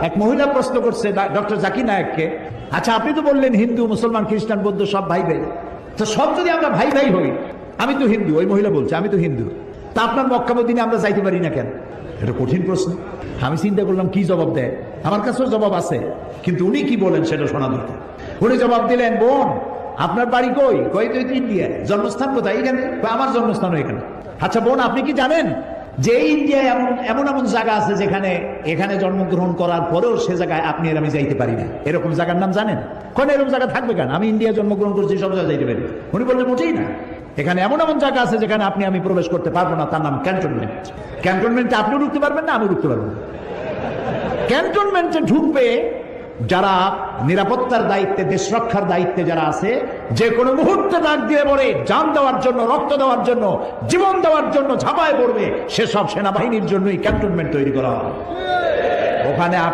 এক মহিলা প্রশ্ন করছে ডক্টর জাকির নায়েককে, আচ্ছা আপনি তো বললেন হিন্দু মুসলমান খ্রিস্টান বৌদ্ধ সব ভাই ভাই, তো সব যদি আমরা ভাই ভাই হই, আমি তো হিন্দু, ওই মহিলা বলছে আমি তো হিন্দু, তা আপনার মক্কা মদিনা আমরা যাইতে পারি না কেন? এটা কঠিন প্রশ্ন। আমি চিন্তা করলাম কি জবাব দেয়, আমার কাছেও জবাব আছে, কিন্তু উনি কি বলেন সেটা শোনা দরকার। উনি জবাব দিলেন, বোন আপনার বাড়ি কই? কই তো ইন্ডিয়ায়। জন্মস্থান কোথায়? এখানে। আমার জন্মস্থান এখানে। আচ্ছা বোন আপনি কি জানেন যে ইন্ডিয়ায় এমন এমন জায়গা আছে যেখানে এখানে জন্মগ্রহণ করার পরেও সে জায়গায় আপনি আর আমি যাইতে পারি না, এরকম জায়গার নাম জানেন? কোন এরকম জায়গা থাকবে কেন? আমি ইন্ডিয়া জন্মগ্রহণ করছি, সব জায়গায় যাইতে পারি। উনি বললেন মোটেই না, এখানে এমন এমন জায়গা আছে যেখানে আপনি আমি প্রবেশ করতে পারবো না, তার নাম ক্যান্টনমেন্ট। ক্যান্টনমেন্টে আপনিও ঢুকতে পারবেন না, আমি ঢুকতে পারবো না। ক্যান্টনমেন্টে ঢুকবে যারা নিরাপত্তার দায়িত্বে, দেশ রক্ষার দায়িত্বে যারা আছে, যে কোনো মুহূর্তে ডাক দিয়ে পড়ে জান দেওয়ার জন্য, রক্ত দেওয়ার জন্য, জীবন দেওয়ার জন্য ঝাঁপায় পড়বে, সেসব সেনাবাহিনীর জন্যই ক্যান্টনমেন্ট তৈরি করা হয়। ওখানে